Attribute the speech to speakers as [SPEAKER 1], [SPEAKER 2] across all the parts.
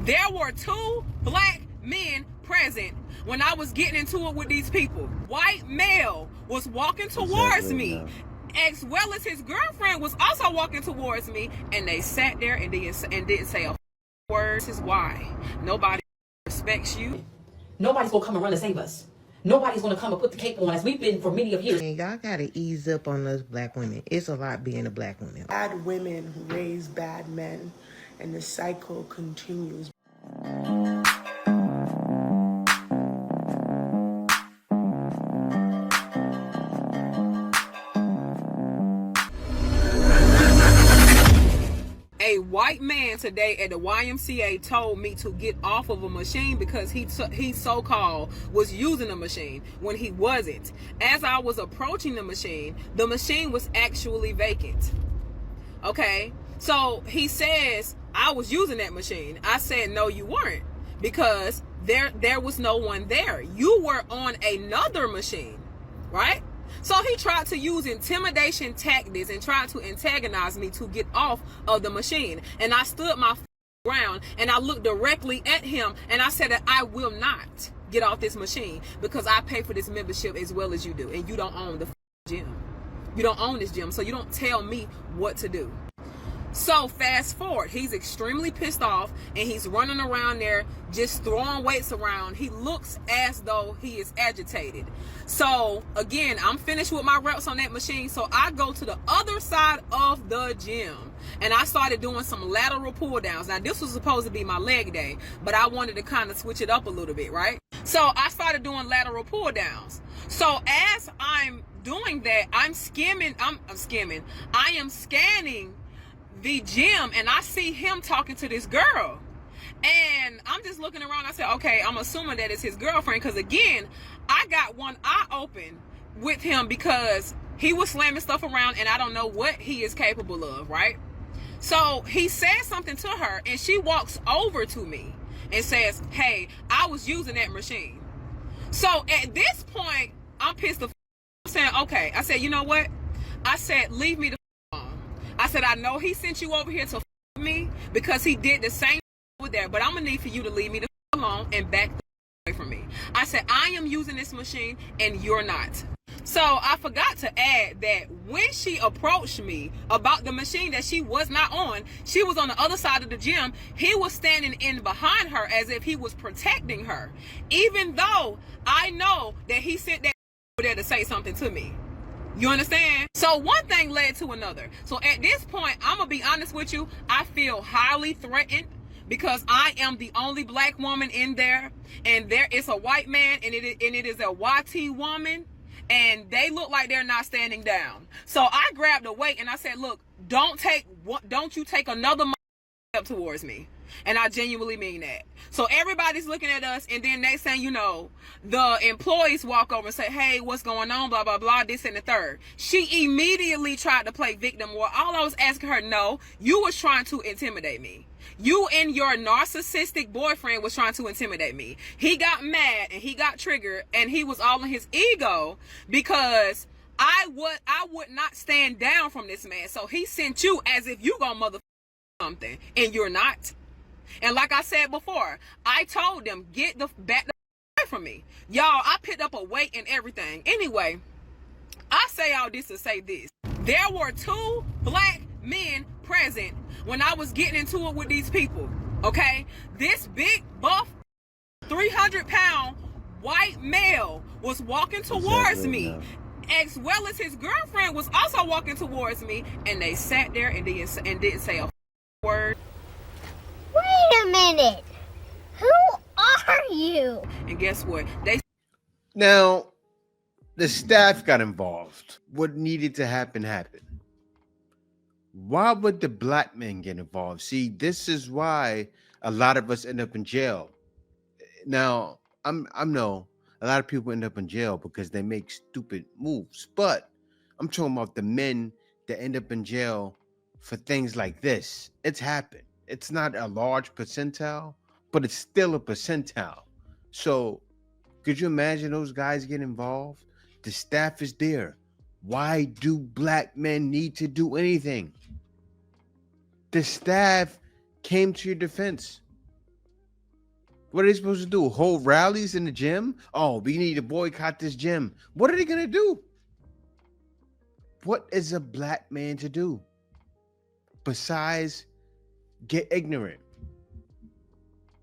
[SPEAKER 1] There were two black men present when I was getting into it with these people. White male was walking towards me, as well as his girlfriend was also walking towards me, and they sat there and didn't say a word. This is why nobody respects you.
[SPEAKER 2] Nobody's gonna come and run to save us. Nobody's gonna come and put the cape on us. We've been for many of years.
[SPEAKER 3] And y'all gotta ease up on us black women. It's a lot being a black woman.
[SPEAKER 4] Bad women who raise bad men, and the cycle continues.
[SPEAKER 1] A white man today at the YMCA told me to get off of a machine because he so-called was using a machine when he wasn't. As I was approaching the machine was actually vacant. Okay, so he says I was using that machine. I said, no, you weren't, because there was no one there. You were on another machine, right? So he tried to use intimidation tactics and tried to antagonize me to get off of the machine. And I stood my ground and I looked directly at him and I said that I will not get off this machine because I pay for this membership as well as you do. And you don't own the gym. You don't own this gym, so you don't tell me what to do. So fast forward, he's extremely pissed off and he's running around there just throwing weights around. He looks as though he is agitated. So again, I'm finished with my reps on that machine, so I go to the other side of the gym and I started doing some lateral pull downs. Now this was supposed to be my leg day, but I wanted to kind of switch it up a little bit, right? So I started doing lateral pull downs. So as I'm doing that, I am scanning the gym and I see him talking to this girl, and I'm just looking around. I said, okay, I'm assuming that it's his girlfriend, because again, I got one eye open with him because he was slamming stuff around and I don't know what he is capable of, right? So he said something to her and she walks over to me and says, hey, I was using that machine. So at this point, I'm pissed off. I'm saying, okay, I said, you know what? I said, leave me the alone. I said, I know he sent you over here to me because he did the same over there, but I'm gonna need for you to leave me the alone and back away from me. I said, I am using this machine and you're not. So I forgot to add that when she approached me about the machine that she was not on, she was on the other side of the gym. He was standing in behind her as if he was protecting her, even though I know that he sent that over there to say something to me. You understand? So one thing led to another. So at this point, I'm gonna be honest with you, I feel highly threatened because I am the only black woman in there, and there is a white man and it is a YT woman, and they look like they're not standing down. So I grabbed a weight and I said, look, don't you take another step towards me. And I genuinely mean that. So everybody's looking at us, and then they saying, you know, the employees walk over and say, hey, what's going on, blah, blah, blah, this and the third. She immediately tried to play victim. Well, all I was asking her, no, you was trying to intimidate me. You and your narcissistic boyfriend was trying to intimidate me. He got mad and he got triggered, and he was all in his ego because I would not stand down from this man. So he sent you as if you gonna mother something, and you're not. And like I said before, I told them, get the back away from me. Y'all, I picked up a weight and everything. Anyway, I say all this to say this. There were two black men present when I was getting into it with these people, okay? This big, buff, 300-pound white male was walking towards me, as well as his girlfriend was also walking towards me, and they sat there and didn't say a word.
[SPEAKER 5] Wait a minute. Who are you?
[SPEAKER 1] And guess what?
[SPEAKER 6] Now, the staff got involved. What needed to happen happened. Why would the black men get involved? See, this is why a lot of us end up in jail. Now, I know a lot of people end up in jail because they make stupid moves, but I'm talking about the men that end up in jail for things like this. It's happened. It's not a large percentile, but it's still a percentile. So could you imagine those guys get involved? The staff is there. Why do black men need to do anything? The staff came to your defense. What are they supposed to do? Hold rallies in the gym? Oh, we need to boycott this gym. What are they going to do? What is a black man to do besides get ignorant,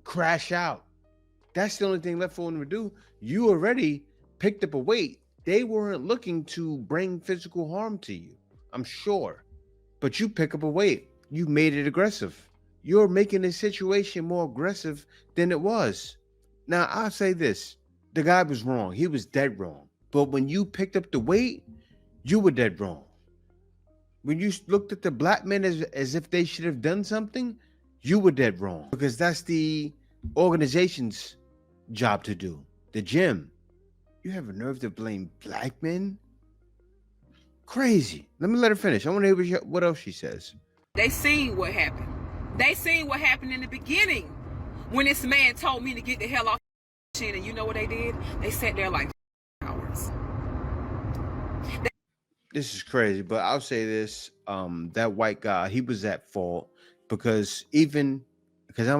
[SPEAKER 6] crash out? That's the only thing left for them to do. You already picked up a weight. They weren't looking to bring physical harm to you, I'm sure. But you pick up a weight. You made it aggressive. You're making the situation more aggressive than it was. Now, I'll say this. The guy was wrong. He was dead wrong. But when you picked up the weight, you were dead wrong. When you looked at the black men as if they should have done something, you were dead wrong. Because that's the organization's job to do. The gym. You have a nerve to blame black men? Crazy. Let me let her finish. I want to hear what else she says.
[SPEAKER 1] They seen what happened. They seen what happened in the beginning when this man told me to get the hell off the machine, and you know what they did? They sat there like hours.
[SPEAKER 6] This is crazy, but I'll say this. That white guy, he was at fault because I'm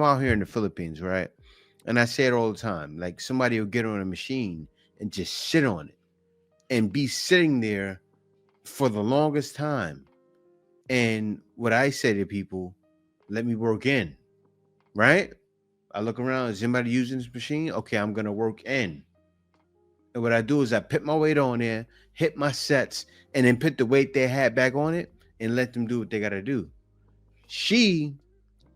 [SPEAKER 6] out here in the Philippines, right? And I say it all the time. Like, somebody will get on a machine and just sit on it and be sitting there for the longest time. And what I say to people, let me work in, right? I look around, is anybody using this machine? Okay, I'm going to work in. And what I do is I put my weight on there, hit my sets, and then put the weight they had back on it and let them do what they got to do. She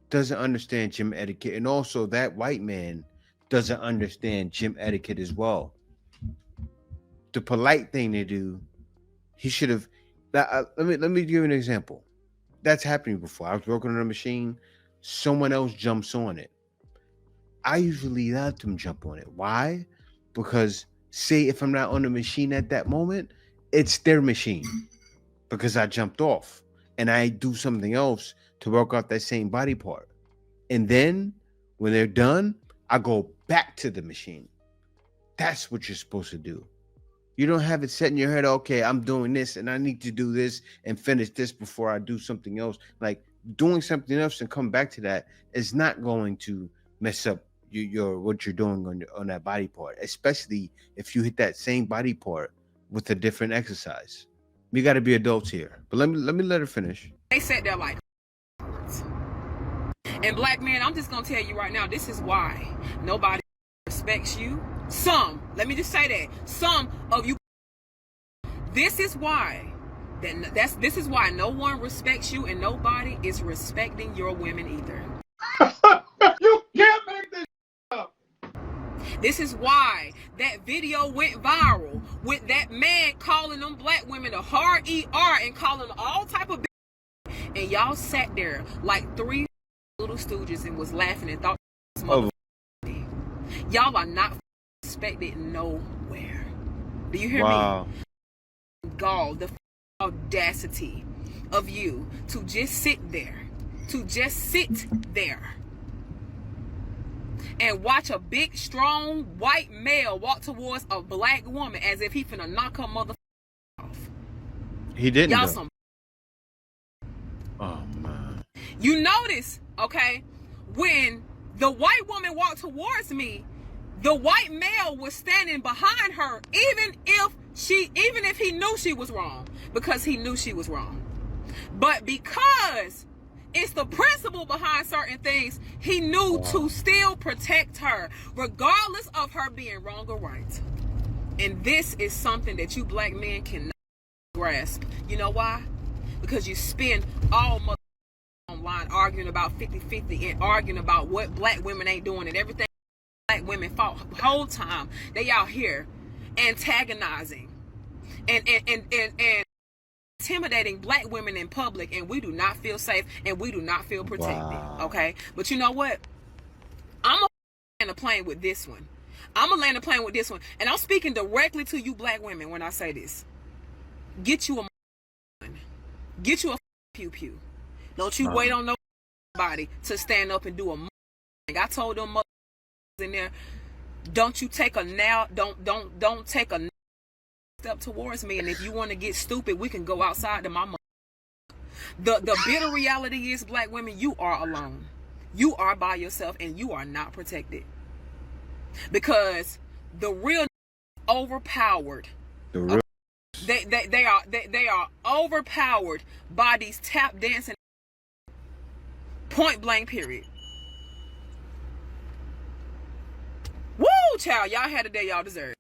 [SPEAKER 6] doesn't understand gym etiquette. And also that white man doesn't understand gym etiquette as well. The polite thing to do, he should have, let me give you an example. That's happened before. I was working on a machine. Someone else jumps on it. I usually let them jump on it. Why? Because say if I'm not on the machine at that moment, it's their machine because I jumped off and I do something else to work out that same body part. And then when they're done, I go back to the machine. That's what you're supposed to do. You don't have it set in your head, okay, I'm doing this and I need to do this and finish this before I do something else. Like, doing something else and come back to that is not going to mess up your what you're doing on that body part, especially if you hit that same body part with a different exercise. We got to be adults here. But let me let her finish.
[SPEAKER 1] They sat there like hours. And black men, I'm just going to tell you right now, this is why nobody respects you. Let me just say that. Some of you, this is why this is why no one respects you and nobody is respecting your women either.
[SPEAKER 7] You can't make this up.
[SPEAKER 1] This is why that video went viral with that man calling them black women a hard ER and calling them all type of bitch. And y'all sat there like three little stooges and was laughing and thought this motherfucker. Y'all are not respected nowhere. Do you hear me? Gall, the audacity of you to just sit there, and watch a big, strong, white male walk towards a black woman as if he finna knock her mother off.
[SPEAKER 6] He didn't.
[SPEAKER 1] Y'all some.
[SPEAKER 6] Oh man.
[SPEAKER 1] You notice, okay, when the white woman walked towards me, the white male was standing behind her, even if he knew she was wrong, because he knew she was wrong. But because it's the principle behind certain things, he knew to still protect her, regardless of her being wrong or right. And this is something that you black men cannot grasp. You know why? Because you spend all mother online arguing about 50-50 and arguing about what black women ain't doing and everything black women fought whole time. They out here antagonizing and intimidating black women in public, and we do not feel safe and we do not feel protected.
[SPEAKER 6] Wow.
[SPEAKER 1] Okay, but you know what? I'm gonna land a plane with this one. And I'm speaking directly to you black women when I say this. Get you a pew pew. Don't you wait on nobody to stand up and do a. I told them in there, don't you take a don't take a step towards me, and if you want to get stupid, we can go outside to my mother. The bitter reality is, black women, you are alone. You are by yourself and you are not protected. because the real overpowered.
[SPEAKER 6] The real
[SPEAKER 1] They are overpowered by these tap dancing. Point blank, period. Woo, child, y'all had the day y'all deserve.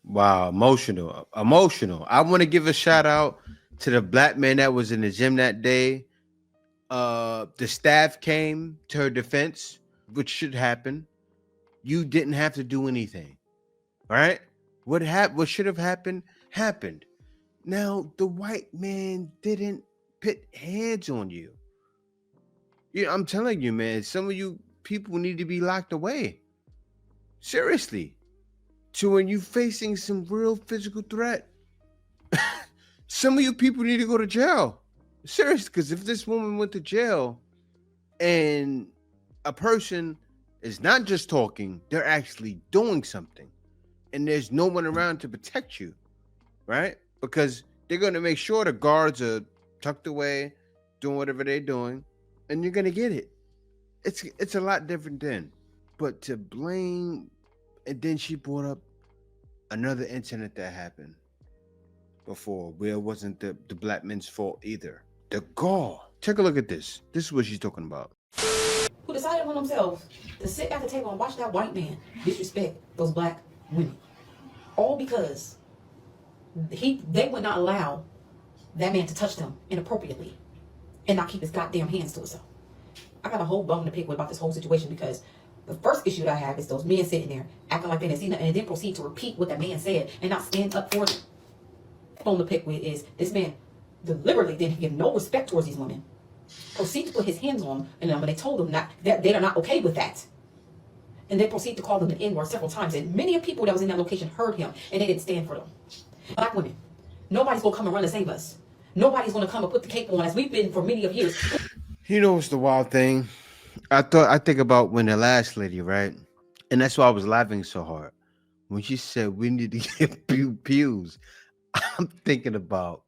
[SPEAKER 6] wow, emotional. I want to give a shout out to the black man that was in the gym that day. The staff came to her defense, which should happen. You didn't have to do anything, right? What should have happened happened. Now the white man didn't put hands on you. Yeah, I'm telling you, man. Some of you people need to be locked away. Seriously. So when you facing some real physical threat, some of you people need to go to jail. Seriously, because if this woman went to jail and a person is not just talking, they're actually doing something, and there's no one around to protect you, right? Because they're going to make sure the guards are tucked away, doing whatever they're doing, and you're going to get it. It's a lot different then. But to blame, and then she brought up another incident that happened before where it wasn't the black men's fault either. The gall. Take a look at this. This is what she's talking about.
[SPEAKER 2] Who decided on themselves to sit at the table and watch that white man disrespect those black women. All because they would not allow that man to touch them inappropriately and not keep his goddamn hands to himself. I got a whole bone to pick with about this whole situation, because the first issue that I have is those men sitting there acting like they didn't see nothing and then proceed to repeat what that man said and not stand up for them. Bone to pick with is this man deliberately didn't give no respect towards these women. Proceed to put his hands on them, but they told them that they are not okay with that. And they proceed to call them the N-word several times. And many of the people that was in that location heard him, and they didn't stand for them. Black women, nobody's going to come and run and save us. Nobody's going to come and put the cape on as we've been for many of years.
[SPEAKER 6] You know what's the wild thing? I think about when the last lady, right? And that's why I was laughing so hard. When she said we need to get pews, I'm thinking about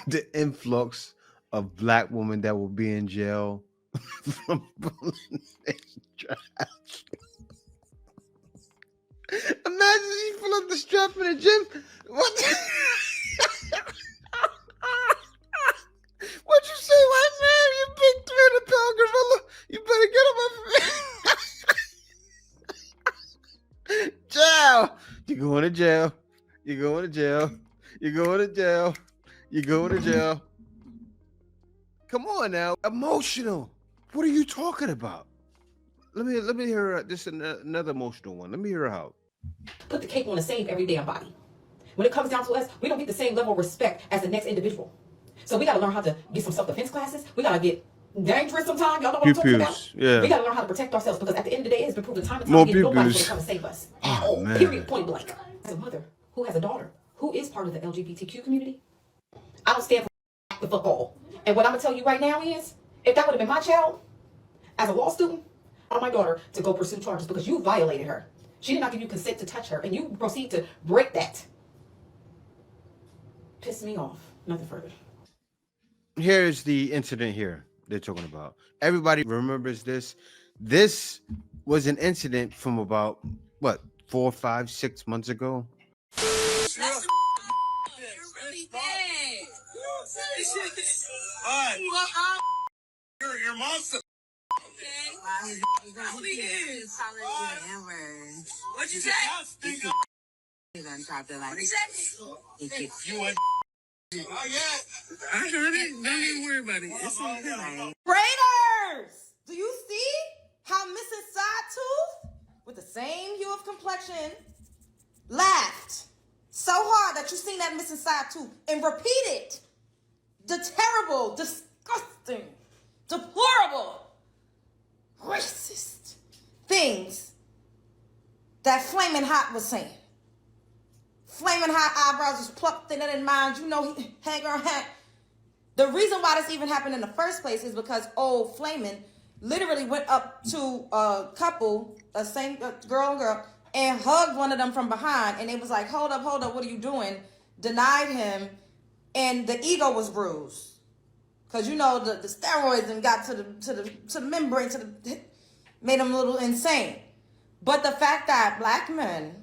[SPEAKER 6] the influx of black women that will be in jail from pulling their straps. Imagine she pull up the strap in the gym. What? What'd you say, white man? You big 300-pound gorilla. You better get on my jail. You're going to jail. You're going to jail. You're going to jail. You're going to jail. Come on now. Emotional. What are you talking about? Let me hear this another emotional one. Let me hear her out.
[SPEAKER 2] Put the cape on the same everyday body. When it comes down to us, we don't get the same level of respect as the next individual. So we got to learn how to get some self-defense classes. We got to get dangerous sometimes. Y'all know what I'm talking about?
[SPEAKER 6] Yeah.
[SPEAKER 2] We got to learn how to protect ourselves, because at the end of the day, it's been proven time and time again, nobody's going to come and save us.
[SPEAKER 6] Oh, man.
[SPEAKER 2] Period, point blank. As a mother who has a daughter who is part of the LGBTQ community, I don't stand for the fuck all. And what I'm going to tell you right now is, if that would have been my child, as a law student, I want my daughter to go pursue charges because you violated her. She did not give you consent to touch her, and you proceed to break that. Piss me off. Nothing further.
[SPEAKER 6] Here's the incident here they're talking about. Everybody remembers this. This was an incident from about, 4, 5, 6 months ago.
[SPEAKER 7] Your monster.
[SPEAKER 8] What'd you say? He's gonna drop it like. What'd he say?
[SPEAKER 7] You ain't. Oh yeah.
[SPEAKER 8] I heard it. Don't even worry about it. It's okay.
[SPEAKER 9] Raiders! Do you see how Mrs. Side-Tooth, with the same hue of complexion, laughed so hard that you seen that Mrs. Side-Tooth and repeated the terrible, disgusting, deplorable, racist things that Flamin' Hot was saying. Flamin' Hot eyebrows was plucked thinner than mine. You know, hey girl, hey. The reason why this even happened in the first place is because old Flamin' literally went up to a couple, girl and girl, and hugged one of them from behind. And it was like, hold up, what are you doing? Denied him, and the ego was bruised. Cause you know the steroids and got to the membrane, made him a little insane. But the fact that black men,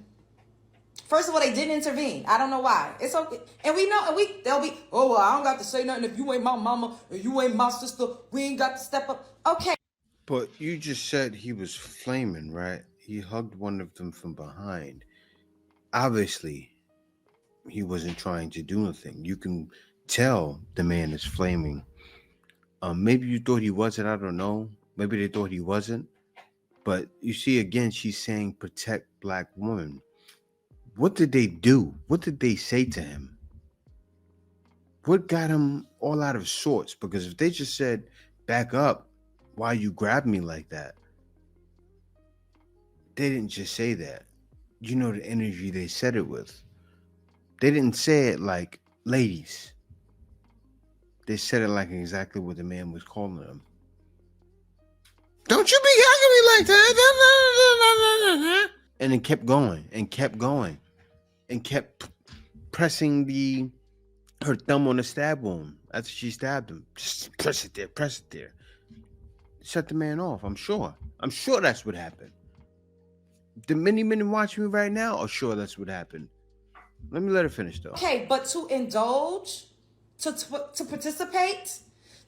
[SPEAKER 9] first of all, they didn't intervene. I don't know why. It's okay. And we know, they'll be, oh, well, I don't got to say nothing. If you ain't my mama and you ain't my sister, we ain't got to step up. Okay.
[SPEAKER 6] But you just said he was flaming, right? He hugged one of them from behind. Obviously, he wasn't trying to do anything. You can tell the man is flaming. Maybe you thought he wasn't. I don't know. Maybe they thought he wasn't. But you see, again, she's saying protect black women. What did they do? What did they say to him? What got him all out of sorts? Because if they just said, back up, why you grabbed me like that? They didn't just say that. You know the energy they said it with. They didn't say it like ladies. They said it like exactly what the man was calling them. Don't you be hugging me like that. And it kept going and kept going and kept pressing her thumb on the stab wound after she stabbed him. Just press it there. Shut the man off, I'm sure. I'm sure that's what happened. The many men watching me right now are sure that's what happened. Let me let her finish, though.
[SPEAKER 9] Okay, but to indulge, to participate,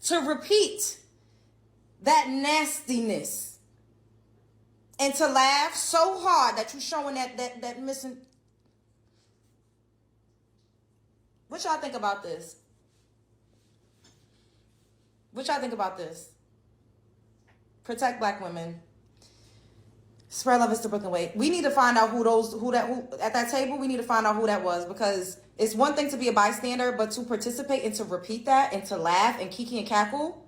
[SPEAKER 9] to repeat that nastiness, and to laugh so hard that you're showing that missing. What y'all think about this? What y'all think about this? Protect black women. Spread love is the Brooklyn way. We need to find out who at that table. We need to find out who that was, because it's one thing to be a bystander, but to participate and to repeat that and to laugh and kiki and cackle,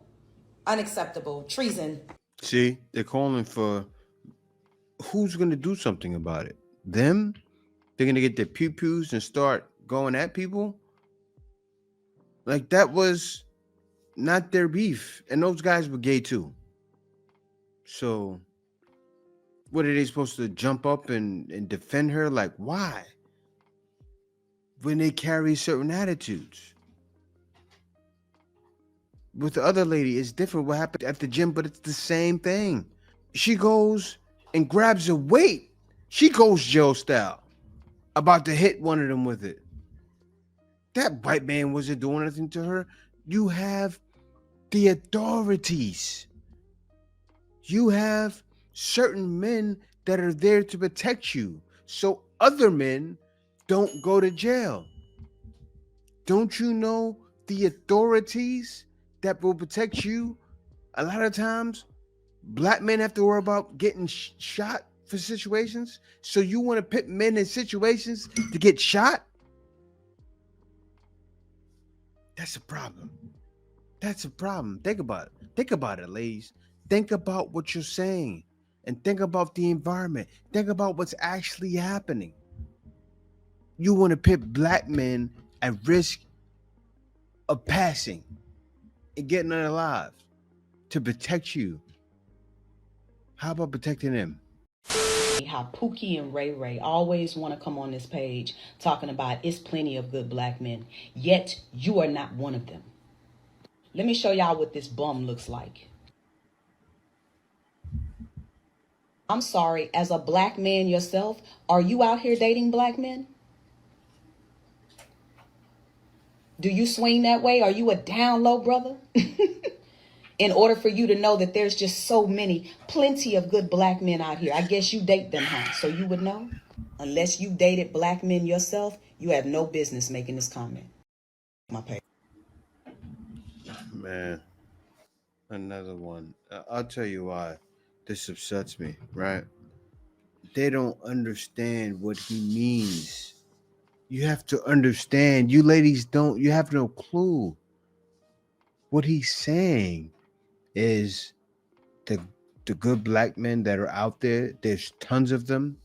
[SPEAKER 9] unacceptable. Treason.
[SPEAKER 6] See, they're calling for who's going to do something about it. Them? They're going to get their pew-pews and start going at people? Like, that was not their beef. And those guys were gay too. So what are they supposed to jump up and defend her? Like, why? When they carry certain attitudes. With the other lady, it's different what happened at the gym, but it's the same thing. She goes and grabs a weight. She goes Joe style. About to hit one of them with it. That white man wasn't doing anything to her. You have the authorities. You have certain men that are there to protect you, so other men don't go to jail. Don't you know the authorities that will protect you? A lot of times, black men have to worry about getting shot for situations. So you want to put men in situations to get shot? That's a problem. That's a problem. Think about it. Think about it, ladies. Think about what you're saying and think about the environment. Think about what's actually happening. You want to put black men at risk of passing and getting unalive to protect you. How about protecting them?
[SPEAKER 2] How Pookie and Ray Ray always want to come on this page talking about it's plenty of good black men, yet you are not one of them. Let me show y'all what this bum looks like. I'm sorry, as a black man yourself, are you out here dating black men? Do you swing that way? Are you a down low brother? In order for you to know that there's just so many, plenty of good black men out here. I guess you date them, huh? So you would know? Unless you dated black men yourself, you have no business making this comment. My pay.
[SPEAKER 6] Man, another one. I'll tell you why this upsets me, right? They don't understand what he means. You have to understand. You ladies don't. You have no clue. What he's saying is the good black men that are out there, there's tons of them.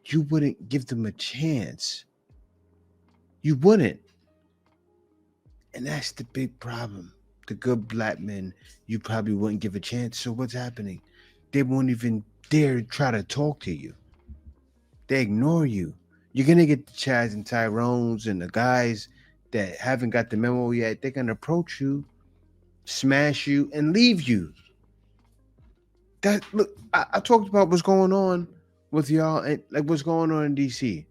[SPEAKER 6] You wouldn't give them a chance. You wouldn't. And that's the big problem. The good black men, you probably wouldn't give a chance. So what's happening? They won't even dare try to talk to you. They ignore you. You're going to get the Chads and Tyrones and the guys that haven't got the memo yet. They're going to approach you, smash you, and leave you. Look, I talked about what's going on with y'all, and like what's going on in DC.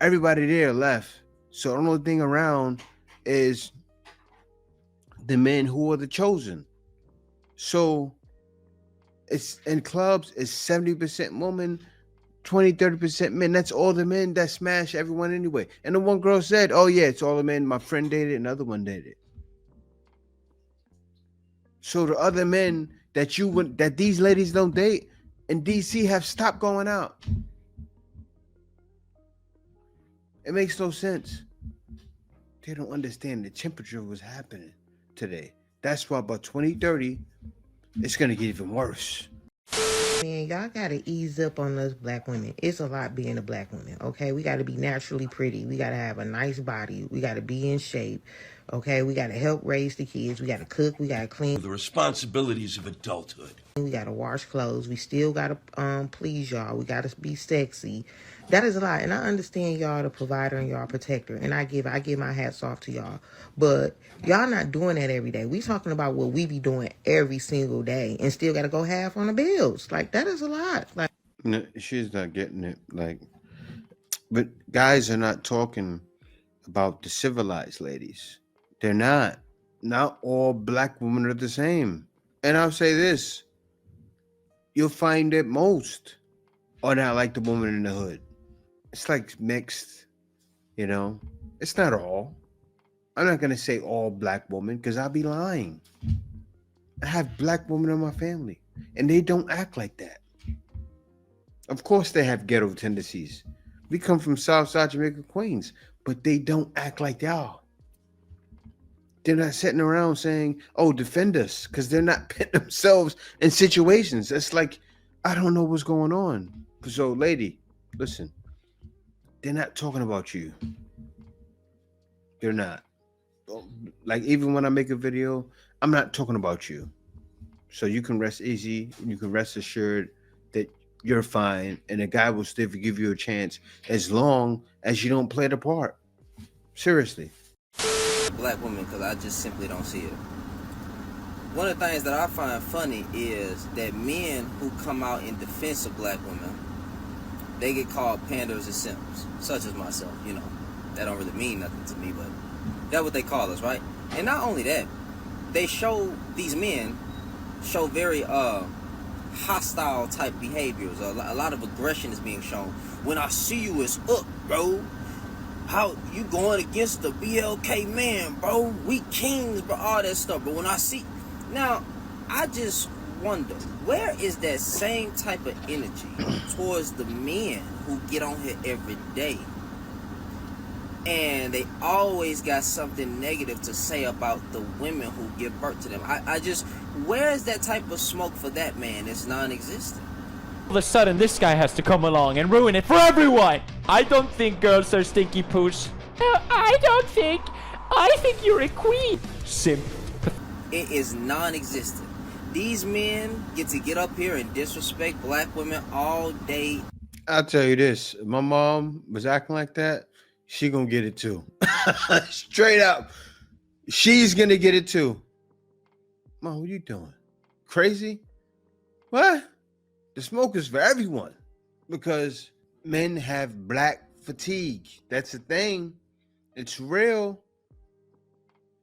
[SPEAKER 6] Everybody there left, so the only thing around is the men who are the chosen. So it's in clubs, it's 70% women, 20-30% men. That's all the men that smash everyone anyway. And the one girl said, oh yeah, it's all the men my friend dated, another one dated. So the other men that these ladies don't date in DC have stopped going out. It makes no sense. They don't understand the temperature of what's happening today. That's why by 2030, it's gonna get even worse.
[SPEAKER 3] Man, y'all gotta ease up on us black women. It's a lot being a black woman, okay? We gotta be naturally pretty. We gotta have a nice body. We gotta be in shape, okay? We gotta help raise the kids. We gotta cook. We gotta clean.
[SPEAKER 10] The responsibilities of adulthood.
[SPEAKER 3] We gotta wash clothes. We still gotta please y'all. We gotta be sexy. That is a lot, and I understand y'all the provider and y'all protector, and I give my hats off to y'all. But y'all not doing that every day. We talking about what we be doing every single day, and still gotta go half on the bills. Like that is a lot. Like
[SPEAKER 6] No, she's not getting it. Like, but guys are not talking about the civilized ladies. They're not. Not all black women are the same. And I'll say this: you'll find that most are not like the woman in the hood. It's like mixed, you know. It's not all. I'm not gonna say all black women because I'll be lying. I have black women in my family, and they don't act like that. Of course, they have ghetto tendencies. We come from Southside Jamaica, Queens, but they don't act like y'all. They're not sitting around saying, "Oh, defend us," because they're not putting themselves in situations. It's like, I don't know what's going on. So, lady, listen. They're not talking about you. They're not. Like, even when I make a video, I'm not talking about you. So you can rest easy. You can rest assured that you're fine. And the guy will still give you a chance as long as you don't play the part. Seriously.
[SPEAKER 11] Black women, because I just simply don't see it. One of the things that I find funny is that men who come out in defense of black women, they get called panders and simps, such as myself. You know, that don't really mean nothing to me, but that's what they call us, right? And not only that, these men show very hostile type behaviors. A lot of aggression is being shown. When I see you, it's up, bro. How you going against the BLK man, bro? We kings, bro, all that stuff. But when I see, now, I just wonder, where is that same type of energy towards the men who get on here every day? And they always got something negative to say about the women who give birth to them. I just, where is that type of smoke for that, man? It's non-existent.
[SPEAKER 12] All of a sudden, this guy has to come along and ruin it for everyone. I don't think girls are stinky poos. I don't think. I think you're a queen. Simp.
[SPEAKER 11] It is non-existent. These men get up here and disrespect black women all day.
[SPEAKER 6] I'll tell you this. If my mom was acting like that, she gonna get it too. Straight up. She's gonna get it too. Mom, what are you doing? Crazy? What? The smoke is for everyone. Because men have black fatigue. That's a thing. It's real.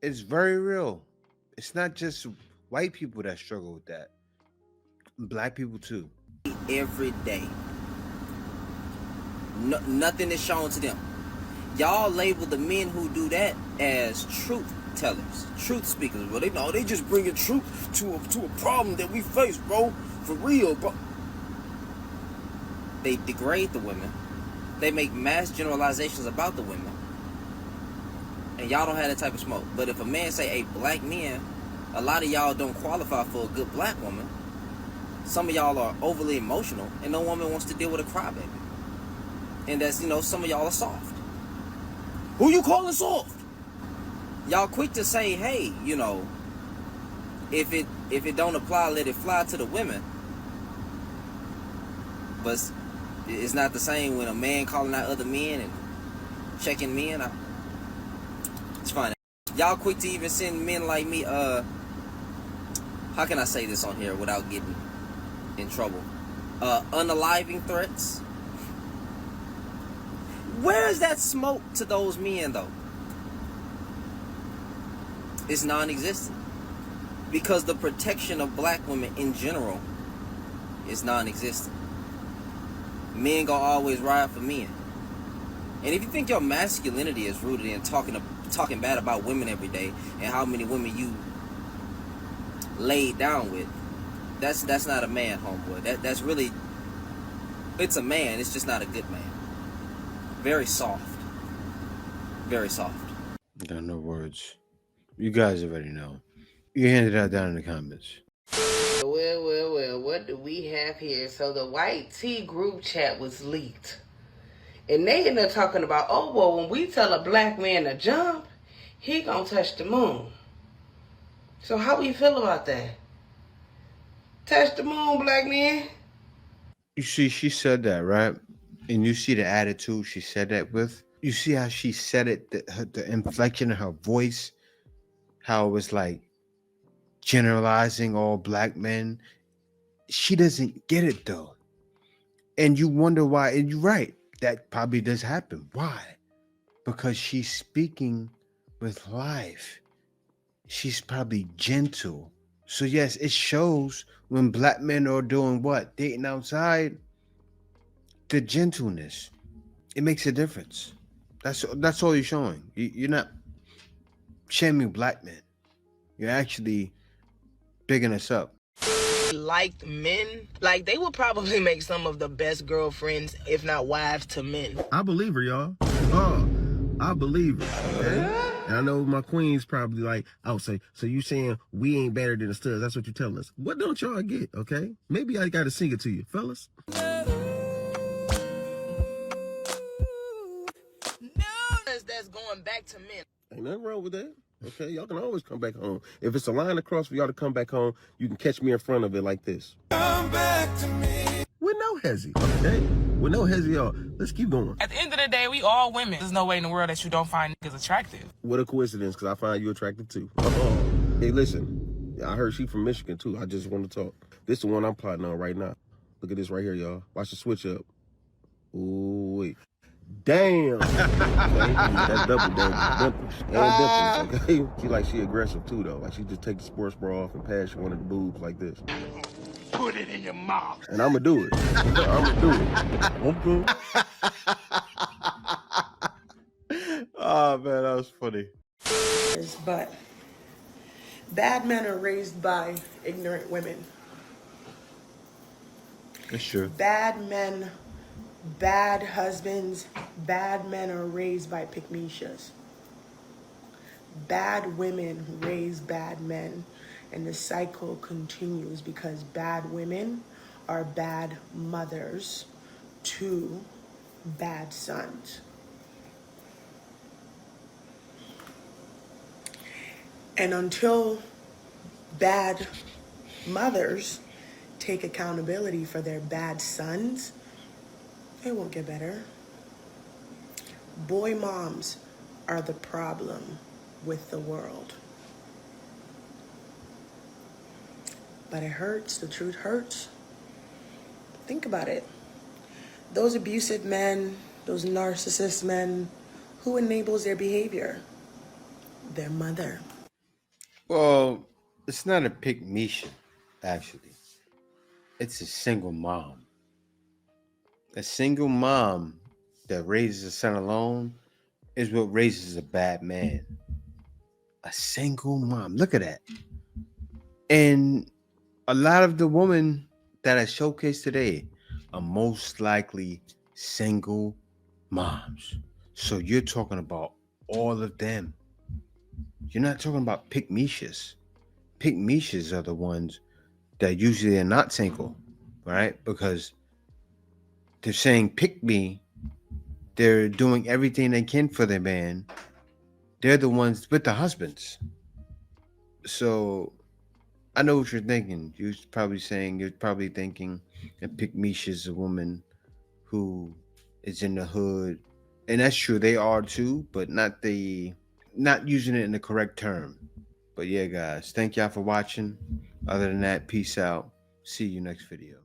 [SPEAKER 6] It's very real. It's not just white people that struggle with that. Black people too.
[SPEAKER 11] Every day. Nothing is shown to them. Y'all label the men who do that as truth tellers, truth speakers. Well, they just bringing truth to a problem that we face, bro. For real, bro. They degrade the women. They make mass generalizations about the women. And y'all don't have that type of smoke. But if a man say, hey, black men, a lot of y'all don't qualify for a good black woman. Some of y'all are overly emotional, and no woman wants to deal with a crybaby. And that's, some of y'all are soft. Who you calling soft? Y'all quick to say, hey, if it don't apply, let it fly to the women. But it's not the same when a man calling out other men and checking men. It's fine. Y'all quick to even send men like me, how can I say this on here without getting in trouble? unaliving threats. Where is that smoke to those men, though? It's non-existent. Because the protection of black women in general is non-existent. Men gonna always ride for men. And if you think your masculinity is rooted in talking bad about women every day and how many women you laid down with, that's not a man, homeboy. That's really, it's a man, it's just not a good man. Very soft. Very soft.
[SPEAKER 6] Got no words. You guys already know. You handed that down in the comments.
[SPEAKER 3] Well, what do we have here? So the white tea group chat was leaked. And they ended up talking about, oh, well, when we tell a black man to jump, he gonna touch the moon. So how we feel about that? Touch the moon, black man.
[SPEAKER 6] You see, she said that, right? And you see the attitude she said that with. You see how she said it, the inflection of her voice, how it was like generalizing all black men. She doesn't get it though. And you wonder why, and you're right, that probably does happen. Why? Because she's speaking with life. She's probably gentle. So yes, it shows when black men are doing what? Dating outside, the gentleness. It makes a difference. That's all you're showing. You're not shaming black men. You're actually bigging us up.
[SPEAKER 3] Liked men, like they would probably make some of the best girlfriends, if not wives, to men.
[SPEAKER 13] I believe her, y'all. Oh, I believe her. Okay? And I know my queen's probably like, oh, so you saying we ain't better than the studs? That's what you telling us. What don't y'all get? Okay, maybe I got to sing it to you, fellas.
[SPEAKER 3] That's going back to men.
[SPEAKER 13] Ain't nothing wrong with that. Okay, y'all can always come back home. If it's a line across for y'all to come back home, you can catch me in front of it like this. Come back to me. With no hezzy, okay? With no hezzy, y'all. Let's keep going.
[SPEAKER 14] At the end of the day, we all women. There's no way in the world that you don't find niggas attractive.
[SPEAKER 13] What a coincidence, because I find you attractive too. Hey, listen. I heard she from Michigan too. I just want to talk. This is the one I'm plotting on right now. Look at this right here, y'all. Watch the switch up. Ooh, wait. Damn. Okay, that's double damage. And dimples, okay? She aggressive too though. Like she just take the sports bra off and pass one of the boobs like this.
[SPEAKER 7] Put it in your mouth.
[SPEAKER 13] And I'ma do it. I'ma do it.
[SPEAKER 6] Oh man, that was funny.
[SPEAKER 4] But bad men are raised by ignorant women.
[SPEAKER 6] That's true.
[SPEAKER 4] Bad men, bad husbands, bad men are raised by pygmishas. Bad women raise bad men, and the cycle continues because bad women are bad mothers to bad sons. And until bad mothers take accountability for their bad sons, it won't get better. Boy moms are the problem with the world. But it hurts, the truth hurts. Think about it. Those abusive men, those narcissist men, who enables their behavior? Their mother.
[SPEAKER 6] Well, it's not a pygmisha, actually. It's a single mom. A single mom that raises a son alone is what raises a bad man. A single mom. Look at that. And a lot of the women that I showcased today are most likely single moms. So you're talking about all of them. You're not talking about pygmishas. Pygmishas are the ones that usually are not single, right? Because they're saying pick me. They're doing everything they can for their man. They're the ones with the husbands. So I know what you're thinking. You're probably thinking that pygmisha is a woman who is in the hood. And that's true. They are too, but not using it in the correct term. But yeah, guys, thank y'all for watching. Other than that, peace out. See you next video.